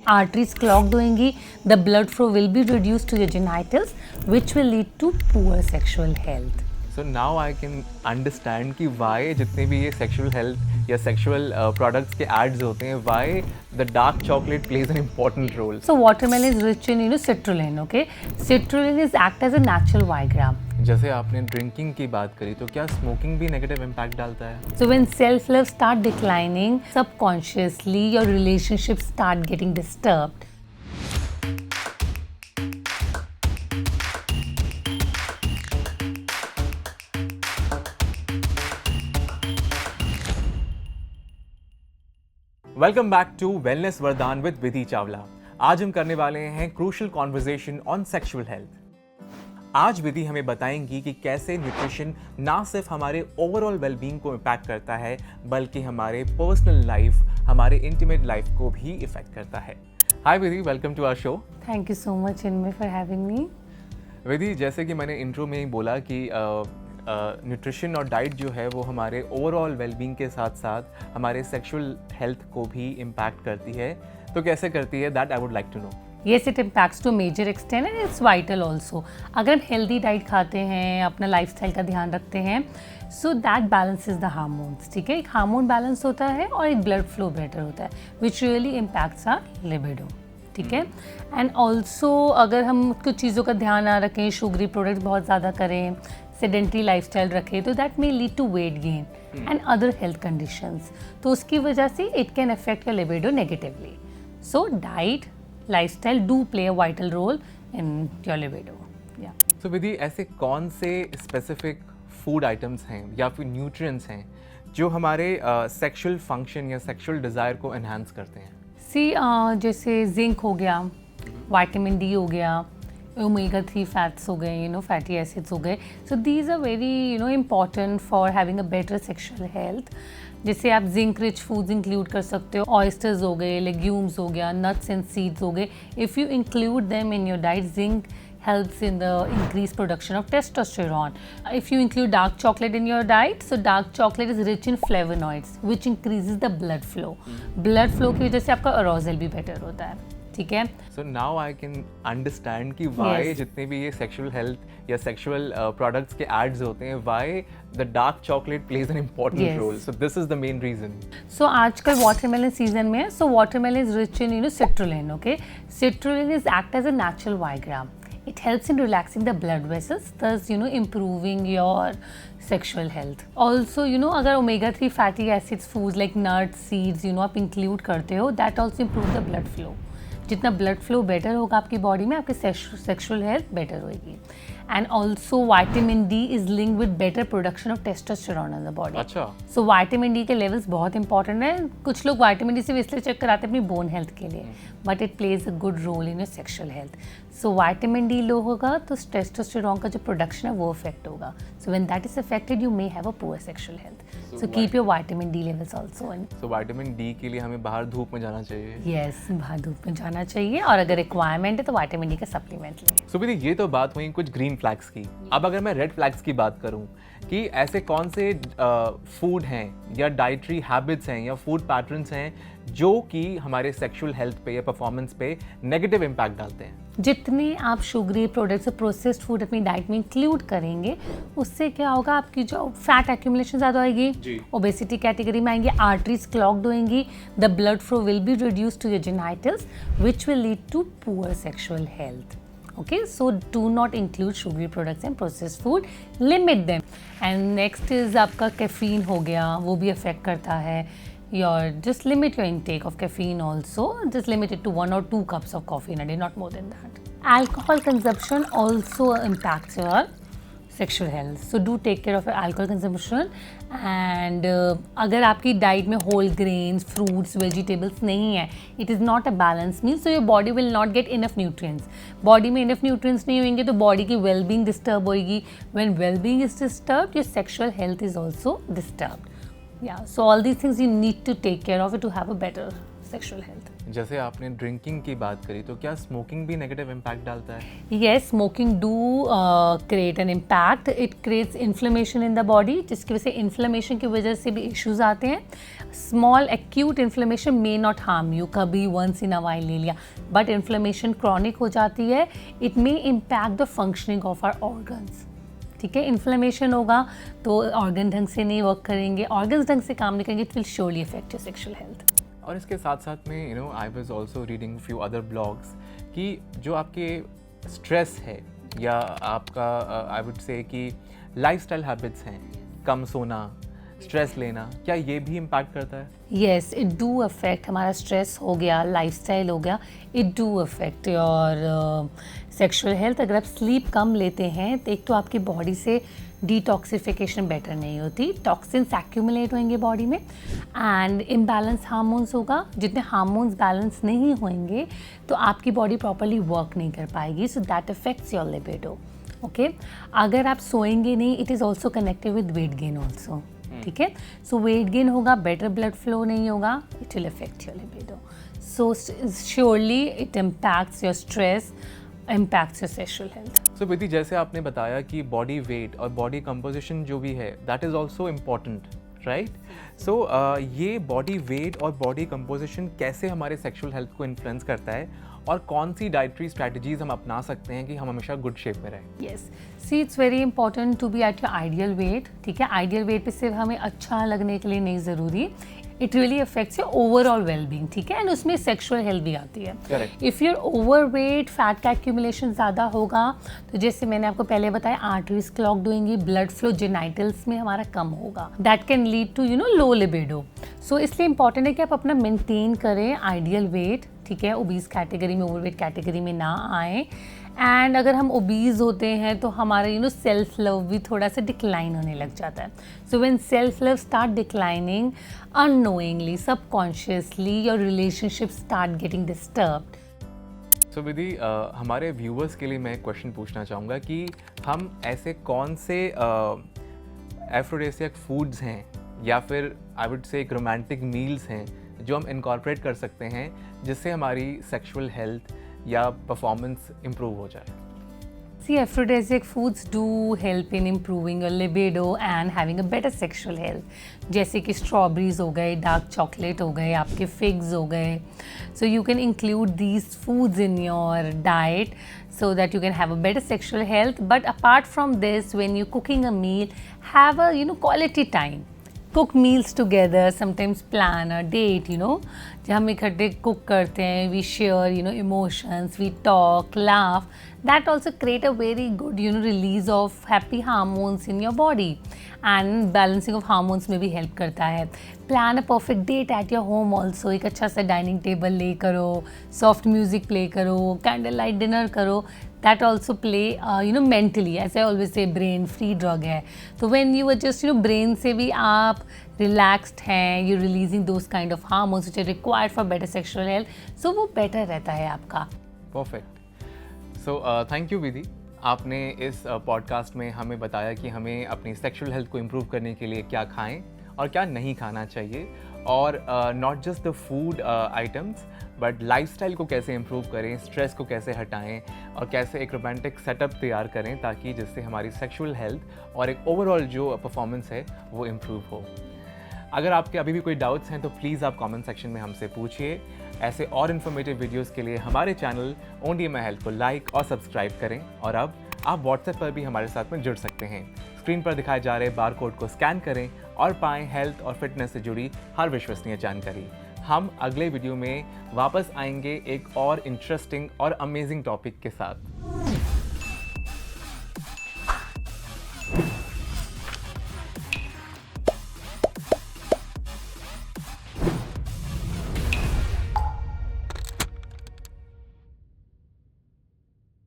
arteries clogged होंगी, the blood flow will be reduced to your genitals, which will lead to poor sexual health. So now I can understand कि why जितने भी ये sexual health या sexual products के ads होते हैं, why the dark chocolate plays an important role. So watermelon is rich in citrulline, okay? Citrulline is act as a natural Viagra. जैसे आपने ड्रिंकिंग की बात करी तो क्या स्मोकिंग भी नेगेटिव इम्पैक्ट डालता है? So when self-love start declining, subconsciously your relationships start getting disturbed. Welcome back to wellness Vardaan with Vidhi Chawla. आज हम करने वाले हैं crucial conversation on sexual health. आज विधि हमें बताएंगी कि कैसे न्यूट्रिशन ना सिर्फ हमारे ओवरऑल वेलबींग को इम्पैक्ट करता है बल्कि हमारे पर्सनल लाइफ, हमारे इंटीमेट लाइफ को भी इफेक्ट करता है। Hi Vidhi, welcome to our show. Thank you so much, Inme, for having me. Vidhi, जैसे कि मैंने इंट्रो में ही बोला कि न्यूट्रिशन और डाइट जो है वो हमारे ओवरऑल वेलबींग के साथ साथ हमारे सेक्सुअल हेल्थ को भी इम्पैक्ट करती है, तो कैसे करती है, that I would like to know. Yes, it impacts to a major extent and it's vital also. अगर हम हेल्दी डाइट खाते हैं, अपना लाइफस्टाइल का ध्यान रखते हैं, so that balances the hormones, ठीक है। एक हार्मोन बैलेंस होता है और एक ब्लड फ्लो बेटर होता है, which really impacts our libido, ठीक है। एंड ऑल्सो अगर हम कुछ चीज़ों का ध्यान ना रखें, शुगरी प्रोडक्ट बहुत ज़्यादा करें, सेडेंट्री लाइफस्टाइल रखें, तो that may lead to weight gain and other health conditions. तो उसकी वजह से it can affect your libido negatively. So diet, lifestyle do play a vital role in your libido. या सो विधि, ऐसे कौन से स्पेसिफिक फूड आइटम्स हैं या फिर न्यूट्रिएंट्स हैं जो हमारे सेक्सुअल फंक्शन या सेक्सुअल डिज़ायर को एनहांस करते हैं? सी जैसे जिंक हो गया, विटामिन डी हो गया, ओमेगा 3 फैट्स हो गए, फैटी एसिड्स हो गए। So these are very important for having a better sexual health. जैसे आप जिंक रिच फूड्स इंक्लूड कर सकते हो, ऑयस्टर्स हो गए, लेग्यूम्स हो गया, नट्स एंड सीड्स हो गए। If you include them in your diet, zinc helps in the increased production of testosterone. If you include dark chocolate in your diet, so dark chocolate is rich in flavonoids, which increases the blood flow. Blood flow की वजह से आपका arousal भी better होता है, ठीक है। So now I can understand कि वाई जितने भी ये सेक्सुअल हेल्थ या सेक्सुअल प्रोडक्ट्स के एड्स होते हैं, why the dark chocolate plays an important role. So this is the main reason. So आजकल वाटरमेलन सीजन में है, so watermelon is rich in citrulline, okay? Citrulline is act as a natural Viagra. It helps in relaxing the blood vessels, thus improving your sexual health. Also अगर omega 3 fatty acids foods like nuts, seeds आप include करते हो, that also improve the blood flow. जितना blood flow better होगा आपकी body में, आपकी sexual health better होगी। And also vitamin D is linked with better production of testosterone in the body. अच्छा। सो विटामिन डी के लेवल्स बहुत इंपॉर्टेंट है। कुछ लोग विटामिन डी सिर्फ इसलिए चेक कराते हैं अपनी बोन हेल्थ के लिए, but it plays a good role in your sexual health. So vitamin D low होगा तो टेस्टोस्टेरोन का जो प्रोडक्शन है वो अफेक्ट होगा। So when that is affected you may have a poor sexual health. So keep your vitamin D levels also in. So vitamin D के लिए हमें बाहर धूप में जाना चाहिए? यस, बाहर धूप में जाना चाहिए, और अगर रिक्वायरमेंट है तो विटामिन डी का सप्लीमेंट लें। सो विधि, ये तो बात हुई कुछ ग्रीन फ्लैग्स की। अब अगर मैं रेड फ्लैग्स की बात करूं कि ऐसे कौन से फूड हैं या डाइटरी हैबिट्स हैं या फूड पैटर्न्स हैं जो कि हमारे सेक्सुअल हेल्थ पे या परफॉर्मेंस पे नेगेटिव इम्पैक्ट डालते हैं? जितने आप शुगरी प्रोडक्ट्स और प्रोसेस्ड फूड अपनी डाइट में इंक्लूड करेंगे, उससे क्या होगा, आपकी जो फैट एक्यूमुलेशन ज़्यादा होगी, ओबेसिटी कैटेगरी में आएंगे, आर्टरीज क्लॉग्ड होंगी, the blood flow will be reduce to your genitals, which will lead to poor sexual health. Okay, so do not include sugary products and processed food, limit them. And next is आपका caffeine हो गया, वो भी affect करता है। Just limit your intake of caffeine also. Just limit it to 1 or 2 cups of coffee in a day, not more than that. Alcohol consumption also impacts your sexual health. So do take care of your alcohol consumption. And अगर आपकी diet में whole grains, fruits, vegetables नहीं है, it is not a balanced meal, so your body will not get enough nutrients. Body में enough nutrients नहीं होंगे तो body की well-being disturb होगी. When well-being is disturbed, your sexual health is also disturbed. Yeah, so all these things you need to take care of it to have a better sexual health. जैसे आपने drinking की बात करी, तो क्या smoking भी negative impact डालता है? Yes, smoking do create an impact. It creates inflammation in the body, जिसकी वजह से inflammation की वजह से भी issues आते हैं. Small acute inflammation may not harm you, कभी once in a while ले लिया, but inflammation chronic हो जाती है. It may impact the functioning of our organs. ठीक है, इन्फ्लेमेशन होगा तो ऑर्गन ढंग से नहीं वर्क करेंगे, ऑर्गन्स ढंग से काम नहीं करेंगे, it will surely affect your sexual health. और इसके साथ साथ में I was also reading few other blogs कि जो आपके स्ट्रेस है या आपका आई वुड से कि लाइफस्टाइल हैबिट्स हैं, कम सोना, स्ट्रेस लेना, क्या ये भी इम्पैक्ट करता है? Yes, it do affect. हमारा स्ट्रेस हो गया, लाइफस्टाइल हो गया, it do affect your sexual health. अगर आप स्लीप कम लेते हैं तो एक तो आपकी बॉडी से डिटॉक्सिफिकेशन बेटर नहीं होती, टॉक्सिन्स एक्यूमुलेट होंगे बॉडी में एंड इम्बैलेंस हार्मोन्स होगा। जितने हार्मोन्स बैलेंस नहीं होंगे तो आपकी बॉडी प्रॉपरली वर्क नहीं कर पाएगी, so that affects your libido. Okay, अगर आप सोएंगे नहीं, it is also connected with weight gain also. ठीक है, सो वेट गेन होगा, बेटर ब्लड फ्लो नहीं होगा, it will affect your libido. So surely it impacts your stress, impacts your sexual health. So Vidhi, जैसे आपने बताया कि बॉडी वेट और बॉडी कंपोजिशन जो भी है that is also important, right? So ये बॉडी वेट और बॉडी कंपोजिशन कैसे हमारे सेक्सुअल हेल्थ को इन्फ्लुएंस करता है और कौन सी डाइटरी स्ट्रैटेजीज हम अपना सकते हैं कि हम हमेशा गुड शेप में रहें? Yes, see it's very important to be at your ideal weight. ठीक है, आइडियल वेट पे सिर्फ हमें अच्छा लगने के लिए नहीं ज़रूरी, it really affects your overall wellbeing. ठीक है, एंड उसमें सेक्सुअल हेल्थ भी आती है। If you're overweight, fat का एक्यूमुलेशन ज़्यादा होगा तो जैसे मैंने आपको पहले बताया, आर्टरीज क्लॉग्ड होंगी, ब्लड फ्लो जेनाइटल्स में हमारा कम होगा, that can lead to low libido. So इसलिए इंपॉर्टेंट है कि आप अपना मेंटेन करें आइडियल वेट। ठीक है, ओबीज कैटेगरी में, ओवरवेट कैटेगरी में ना आए। एंड अगर हम ओबीज होते हैं तो हमारा सेल्फ लव भी थोड़ा सा डिक्लाइन होने लग जाता है। So when self love start declining, unknowingly, subconsciously your relationship start getting disturbed. So Vidhi, हमारे व्यूअर्स के लिए मैं एक क्वेश्चन पूछना चाहूँगा कि हम ऐसे कौन से एफ्रोडिसियक फूड्स हैं या फिर आई वुड से एक रोमांटिक मील्स हैं जो हम इनकॉर्पोरेट कर सकते हैं जिससे हमारी सेक्सुअल हेल्थ या परफॉर्मेंस इम्प्रूव हो जाए? See, aphrodisiac foods do help in improving your libido and having a better sexual health. जैसे कि strawberries हो गए, dark chocolate हो गए, आपके figs हो गए. So you can include these foods in your diet so that you can have a better sexual health. But apart from this, when you're cooking a meal, have a quality time. Cook meals together, sometimes plan a date, जब हम इकट्ठे cook करते हैं, we share, emotions, we talk, laugh. That also create a very good, release of happy hormones in your body. And balancing of hormones में भी help करता है. Plan a perfect date at your home also. एक अच्छा सा dining table ले करो, soft music play करो, candlelight dinner करो. That also play, mentally, as I always say, brain free drug है. तो when you are just, brain से भी आप relaxed हैं, you're releasing those kind of hormones which are required for better sexual health. So वो better रहता है आपका. Perfect. So thank you विधि, आपने इस पॉडकास्ट में हमें बताया कि हमें अपनी सेक्सुअल हेल्थ को इम्प्रूव करने के लिए क्या खाएं और क्या नहीं खाना चाहिए, और not just the food items but lifestyle को कैसे इम्प्रूव करें, स्ट्रेस को कैसे हटाएं और कैसे एक रोमांटिक सेटअप तैयार करें ताकि जिससे हमारी सेक्सुअल हेल्थ और एक ओवरऑल जो परफॉर्मेंस है वो इम्प्रूव हो। अगर आपके अभी भी कोई डाउट्स हैं तो प्लीज़ आप कमेंट सेक्शन में हमसे पूछिए। ऐसे और इन्फॉर्मेटिव वीडियोस के लिए हमारे चैनल ओनली माय हेल्थ को लाइक और सब्सक्राइब करें, और अब आप व्हाट्सएप पर भी हमारे साथ में जुड़ सकते हैं। स्क्रीन पर दिखाए जा रहे बार कोड को स्कैन करें और पाएं हेल्थ और फिटनेस से जुड़ी हर विश्वसनीय जानकारी। हम अगले वीडियो में वापस आएंगे एक और इंटरेस्टिंग और अमेजिंग टॉपिक के साथ।